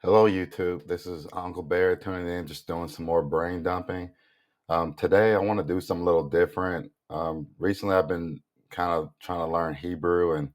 Hello, YouTube. This is Uncle Bear tuning in, just doing some more brain dumping. Today, I want to do something a little different. Recently, I've been kind of trying to learn Hebrew and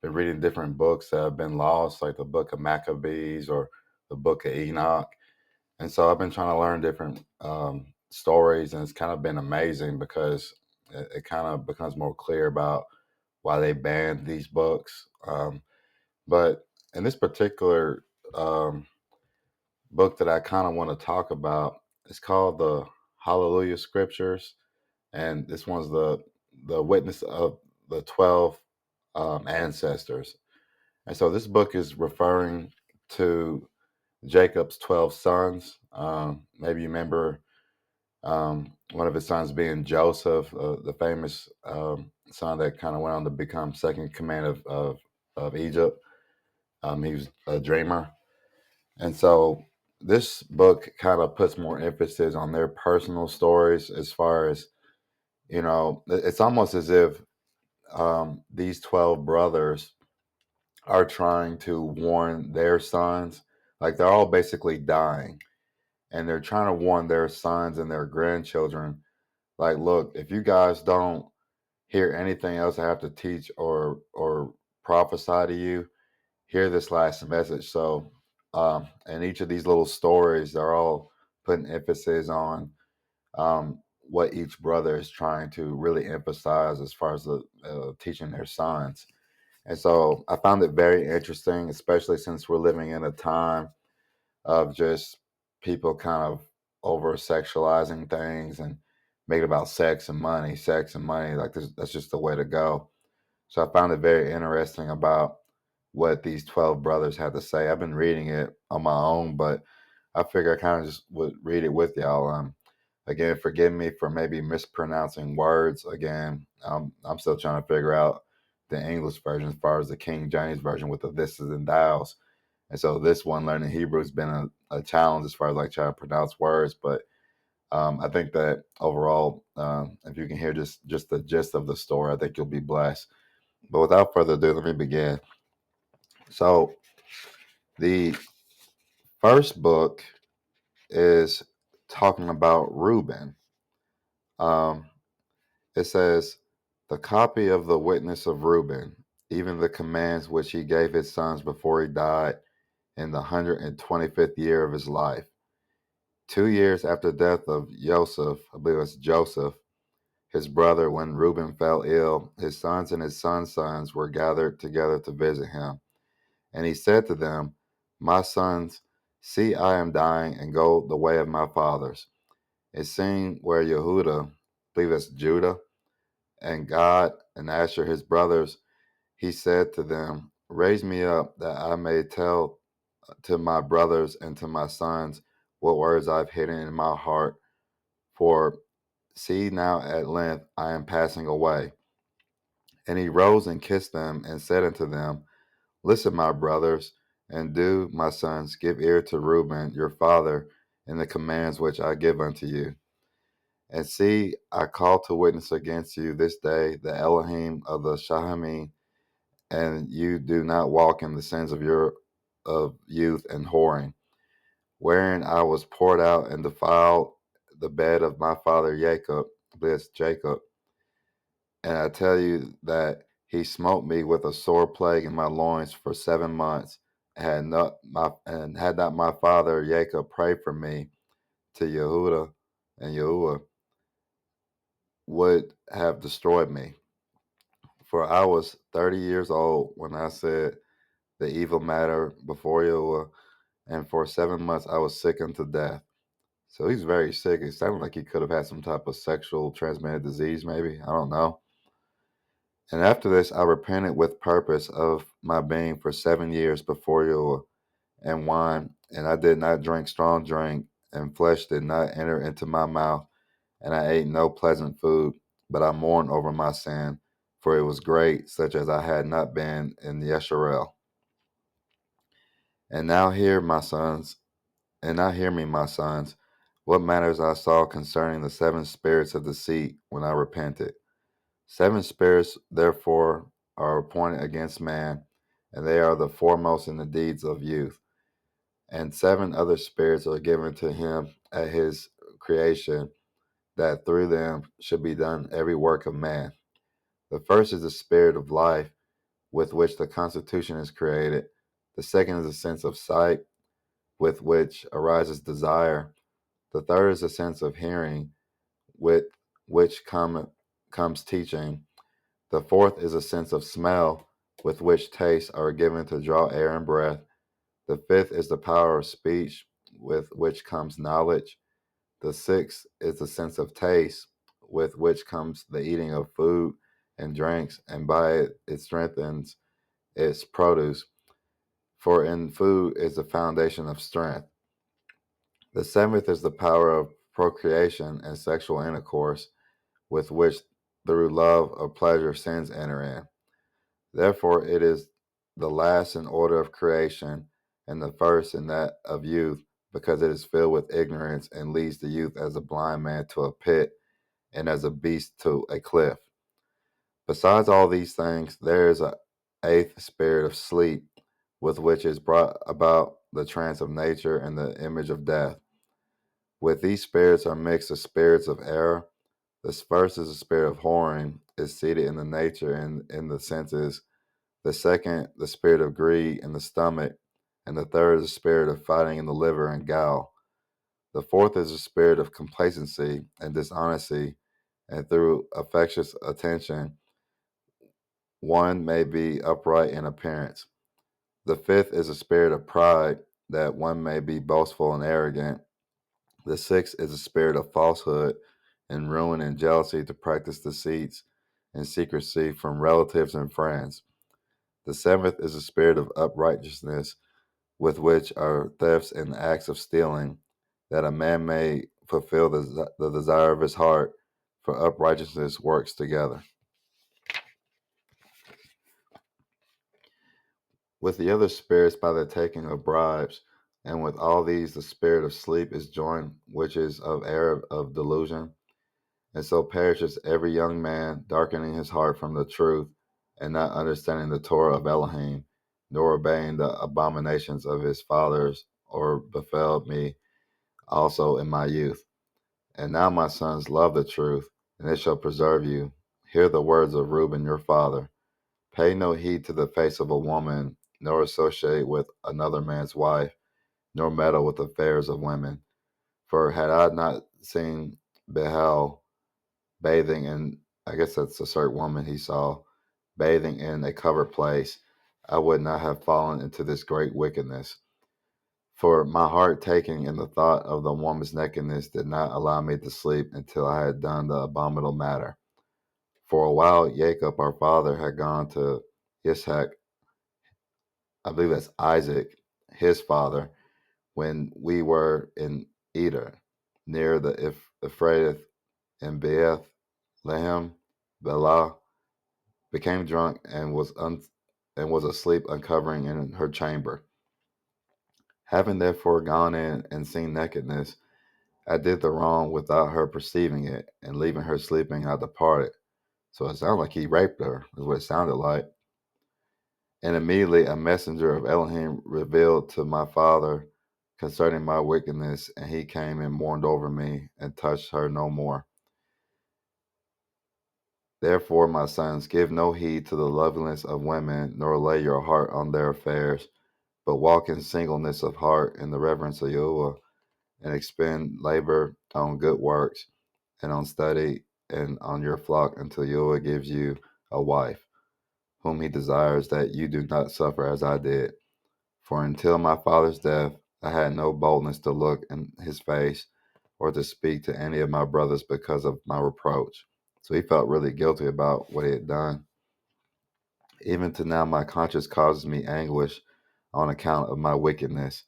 been reading different books that have been lost, like the book of Maccabees or the book of Enoch. And so I've been trying to learn different stories, and it's kind of been amazing because it kind of becomes more clear about why they banned these books. But in this particular book that I kind of want to talk about. It's called the Hallelujah Scriptures, and this one's the witness of the 12 ancestors. And so this book is referring to Jacob's 12 sons. Maybe you remember one of his sons being Joseph, the famous son that kind of went on to become second command of Egypt. He was a dreamer. And so this book kind of puts more emphasis on their personal stories as far as, it's almost as if these 12 brothers are trying to warn their sons. Like they're all basically dying and they're trying to warn their sons and their grandchildren. Like, look, if you guys don't hear anything else I have to teach or prophesy to you, hear this last message. So, and each of these little stories, they're all putting emphasis on what each brother is trying to really emphasize as far as the teaching their sons. And so I found it very interesting, especially since we're living in a time of just people kind of over sexualizing things and make it about sex and money, sex and money. Like that's just the way to go. So I found it very interesting about what these 12 brothers had to say. I've been reading it on my own, but I figure I kind of just would read it with y'all. Again, forgive me for maybe mispronouncing words. Again, I'm still trying to figure out the English version as far as the King James version with the thises and thous. And so this one, learning Hebrew, has been a challenge as far as like trying to pronounce words. But I think that overall, if you can hear just the gist of the story, I think you'll be blessed. But without further ado, let me begin. So the first book is talking about Reuben. Um, it says, the copy of the witness of Reuben, even the commands which he gave his sons before he died in the 125th year of his life. 2 years after the death of Joseph, I believe it's Joseph, his brother, when Reuben fell ill, his sons and his sons' sons were gathered together to visit him. And he said to them, my sons, see, I am dying, and go the way of my fathers. And seeing where Yehuda, I believe it's Judah, and Gad and Asher his brothers, he said to them, raise me up that I may tell to my brothers and to my sons what words I've hidden in my heart. For see, now at length I am passing away. And he rose and kissed them and said unto them, listen, my brothers, and do, my sons, give ear to Reuben your father in the commands which I give unto you. And see, I call to witness against you this day the Elohim of the Shahamim, and you do not walk in the sins of your of youth and whoring, wherein I was poured out and defiled the bed of my father Jacob, this Jacob. And I tell you that he smote me with a sore plague in my loins for 7 months. Had not my father Jacob prayed for me to Yehuda, and Yahuwah would have destroyed me. For I was 30 years old when I said the evil matter before Yahuwah, and for 7 months I was sick unto death. So he's very sick. It sounded like he could have had some type of sexual transmitted disease, maybe. I don't know. And after this, I repented with purpose of my being for 7 years before you and wine, and I did not drink strong drink, and flesh did not enter into my mouth, and I ate no pleasant food, but I mourned over my sin, for it was great, such as I had not been in Yesharel. And now hear, my sons, and now hear me, my sons, what matters I saw concerning the 7 spirits of deceit when I repented. 7 spirits, therefore, are appointed against man, and they are the foremost in the deeds of youth. And 7 other spirits are given to him at his creation, that through them should be done every work of man. The first is the spirit of life, with which the constitution is created. The second is a sense of sight, with which arises desire. The third is a sense of hearing, with which comes teaching. The fourth is a sense of smell, with which tastes are given to draw air and breath. The fifth is the power of speech, with which comes knowledge. The sixth is the sense of taste, with which comes the eating of food and drinks, and by it strengthens its produce. For in food is the foundation of strength. The seventh is the power of procreation and sexual intercourse, with which through love of pleasure sins enter in. Therefore, it is the last in order of creation, and the first in that of youth, because it is filled with ignorance and leads the youth as a blind man to a pit, and as a beast to a cliff. Besides all these things, there is an eighth spirit of sleep, with which is brought about the trance of nature and the image of death. With these spirits are mixed the spirits of error. The first is the spirit of whoring, is seated in the nature and in the senses. The second, the spirit of greed in the stomach. And the third is the spirit of fighting in the liver and gall. The fourth is the spirit of complacency and dishonesty, and through affectious attention, one may be upright in appearance. The fifth is a spirit of pride, that one may be boastful and arrogant. The sixth is a spirit of falsehood and ruin and jealousy, to practice deceits and secrecy from relatives and friends. The seventh is a spirit of uprightness, with which are thefts and acts of stealing, that a man may fulfill the desire of his heart, for uprightness works together with the other spirits by the taking of bribes, and with all these the spirit of sleep is joined, which is of error of delusion. And so perishes every young man, darkening his heart from the truth, and not understanding the Torah of Elohim, nor obeying the abominations of his fathers, or befell me also in my youth. And now, my sons, love the truth, and it shall preserve you. Hear the words of Reuben your father. Pay no heed to the face of a woman, nor associate with another man's wife, nor meddle with the affairs of women. For had I not seen Behel bathing in, I guess that's a certain woman he saw, bathing in a covered place, I would not have fallen into this great wickedness. For my heart taking in the thought of the woman's nakedness did not allow me to sleep until I had done the abominable matter. For a while, Jacob, our father, had gone to Ishak, I believe that's Isaac, his father, when we were in Eder, near the Euphrates, and Bethlehem, Bela became drunk and was asleep, uncovering in her chamber. Having therefore gone in and seen nakedness, I did the wrong without her perceiving it, and leaving her sleeping, I departed. So it sounded like he raped her, is what it sounded like. And immediately a messenger of Elohim revealed to my father concerning my wickedness, and he came and mourned over me, and touched her no more. Therefore, my sons, give no heed to the loveliness of women, nor lay your heart on their affairs, but walk in singleness of heart in the reverence of Yahuwah, and expend labor on good works, and on study, and on your flock, until Yahuwah gives you a wife, whom he desires, that you do not suffer as I did. For until my father's death, I had no boldness to look in his face, or to speak to any of my brothers because of my reproach. So he felt really guilty about what he had done. Even to now, my conscience causes me anguish on account of my wickedness.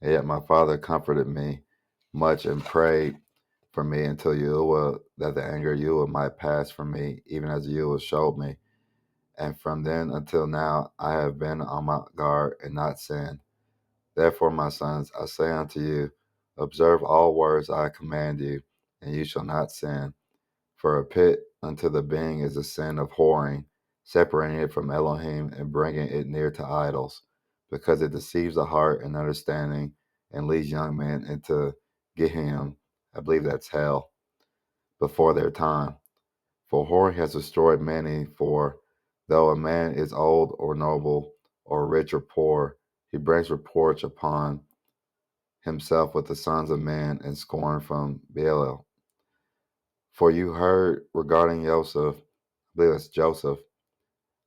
And yet my father comforted me much and prayed for me until Yahuwah, that the anger of Yahuwah might pass from me, even as Yahuwah showed me. And from then until now, I have been on my guard and not sinned. Therefore, my sons, I say unto you, observe all words I command you, and you shall not sin. For a pit unto the being is the sin of whoring, separating it from Elohim and bringing it near to idols, because it deceives the heart and understanding. and leads young men into Gehenna, I believe that's hell, before their time. For whoring has destroyed many, for though a man is old or noble, or rich or poor, he brings reproach upon himself with the sons of men and scorn from Belial. For you heard regarding Joseph, I believe it's Joseph,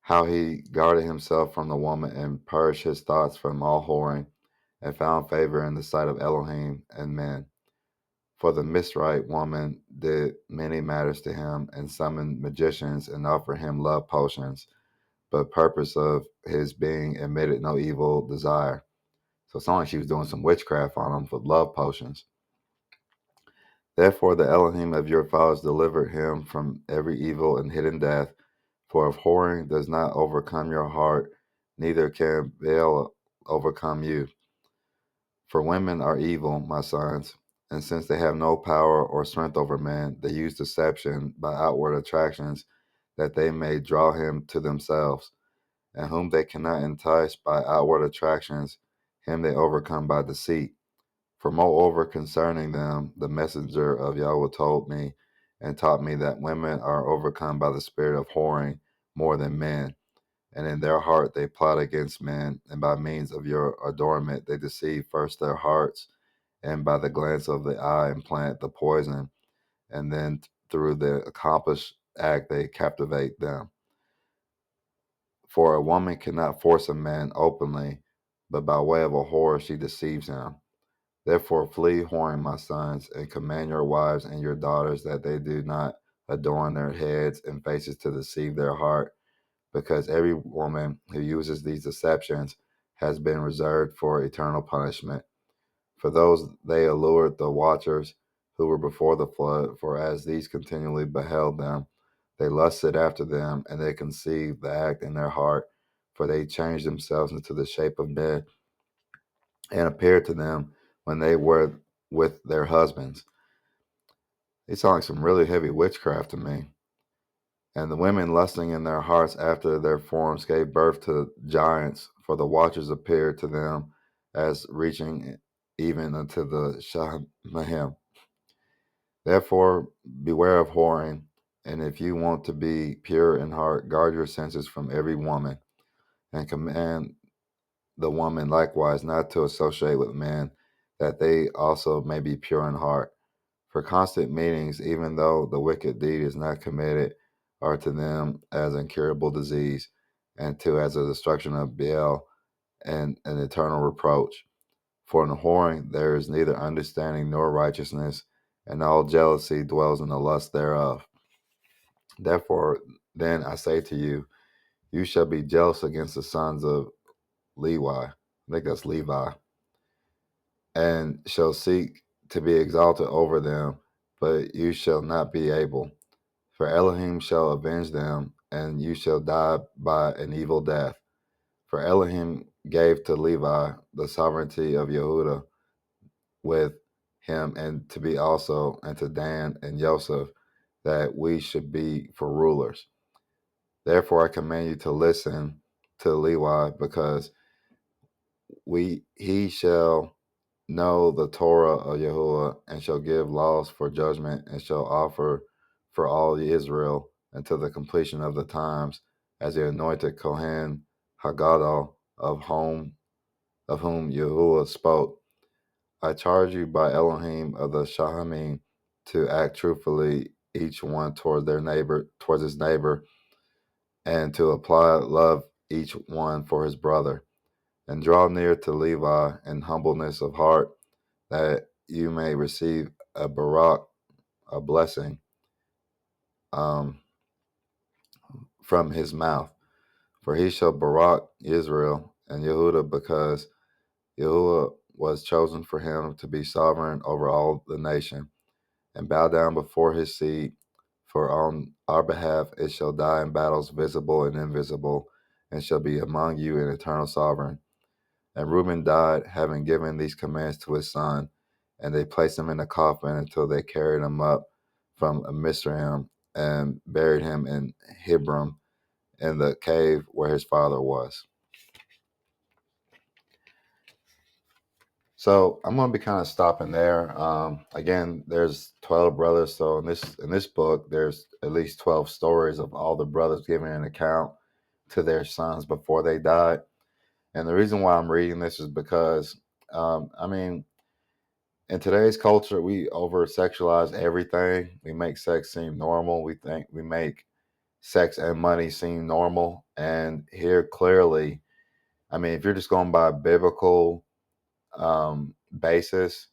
how he guarded himself from the woman and purged his thoughts from all whoring, and found favor in the sight of Elohim and men. For the Mizraite woman did many matters to him, and summoned magicians, and offered him love potions, but purpose of his being admitted no evil desire. So it's not like she was doing some witchcraft on him for love potions. Therefore the Elohim of your fathers delivered him from every evil and hidden death. For if whoring does not overcome your heart, neither can Baal overcome you. For women are evil, my sons, and since they have no power or strength over man, they use deception by outward attractions, that they may draw him to themselves. And whom they cannot entice by outward attractions, him they overcome by deceit. For moreover concerning them, the messenger of Yahweh told me and taught me that women are overcome by the spirit of whoring more than men, and in their heart they plot against men, and by means of your adornment they deceive first their hearts, and by the glance of the eye implant the poison, and then through the accomplished act they captivate them. For a woman cannot force a man openly, but by way of a whore she deceives him. Therefore flee whoring, my sons, and command your wives and your daughters that they do not adorn their heads and faces to deceive their heart, because every woman who uses these deceptions has been reserved for eternal punishment. For those they allured the watchers who were before the flood, for as these continually beheld them, they lusted after them, and they conceived the act in their heart, for they changed themselves into the shape of men, and appeared to them when they were with their husbands. They sound like some really heavy witchcraft to me. And the women lusting in their hearts after their forms gave birth to giants, for the watchers appeared to them as reaching even unto the Shahmaim. Therefore, beware of whoring, and if you want to be pure in heart, guard your senses from every woman, and command the woman likewise not to associate with men, that they also may be pure in heart. For constant meetings, even though the wicked deed is not committed, are to them as incurable disease, and to as a destruction of Baal and an eternal reproach. For in whoring there is neither understanding nor righteousness, and all jealousy dwells in the lust thereof. Therefore, then I say to you, you shall be jealous against the sons of Levi. I think that's Levi, and shall seek to be exalted over them, but you shall not be able. For Elohim shall avenge them, and you shall die by an evil death. For Elohim gave to Levi the sovereignty of Yehuda with him, and to be also, and to Dan and Joseph, that we should be for rulers. Therefore I command you to listen to Levi, because he shall know the Torah of Yahuwah, and shall give laws for judgment, and shall offer for all Israel until the completion of the times, as the anointed Kohen Hagadol, of whom Yahuwah spoke. I charge you by Elohim of the Shahamim to act truthfully, each one towards his neighbor, and to apply love each one for his brother, and draw near to Levi in humbleness of heart, that you may receive a barak, a blessing, um, from his mouth. For he shall barak Israel and Yehuda, because Yahuwah was chosen for him to be sovereign over all the nation, and bow down before his seed. For on our behalf it shall die in battles visible and invisible, and shall be among you an eternal sovereign. And Reuben died, having given these commands to his son, and they placed him in a coffin until they carried him up from Mizraim and buried him in Hebron, in the cave where his father was. So I'm going to be kind of stopping there. Again, there's 12 brothers. So in this book, there's at least 12 stories of all the brothers giving an account to their sons before they died. And the reason why I'm reading this is because, I mean, in today's culture, we over sexualize everything. We make sex seem normal. We make sex and money seem normal. And here clearly, I mean, if you're just going by biblical basis,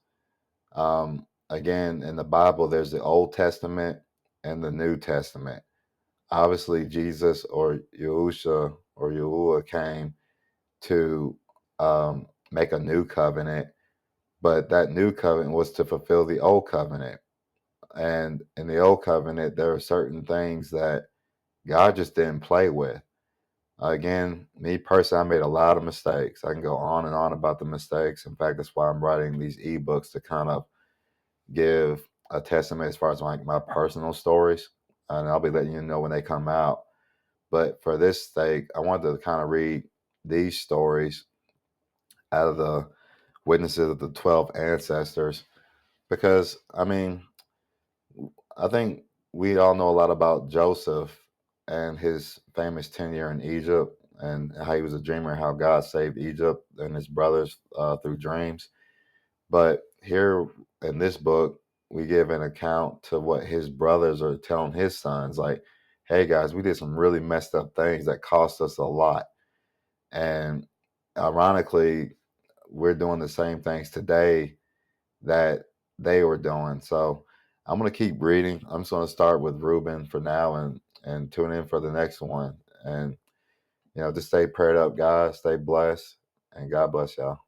again, in the Bible, there's the Old Testament and the New Testament. Obviously, Jesus or Yahusha or Yahuwah came to make a new covenant, but that new covenant was to fulfill the old covenant. And in the old covenant, there are certain things that God just didn't play with. Again, me personally, I made a lot of mistakes. I can go on and on about the mistakes. In fact, that's why I'm writing these ebooks to kind of give a testament as far as my personal stories. And I'll be letting you know when they come out. But for this sake, I wanted to kind of read these stories out of the witnesses of the 12 ancestors because, I mean, I think we all know a lot about Joseph and his famous tenure in Egypt and how he was a dreamer and how God saved Egypt and his brothers through dreams. But here in this book, we give an account to what his brothers are telling his sons, like, hey guys, we did some really messed up things that cost us a lot. And ironically, we're doing the same things today that they were doing. So I'm going to keep reading. I'm just going to start with Reuben for now and tune in for the next one. And, just stay prayed up, guys. Stay blessed. And God bless y'all.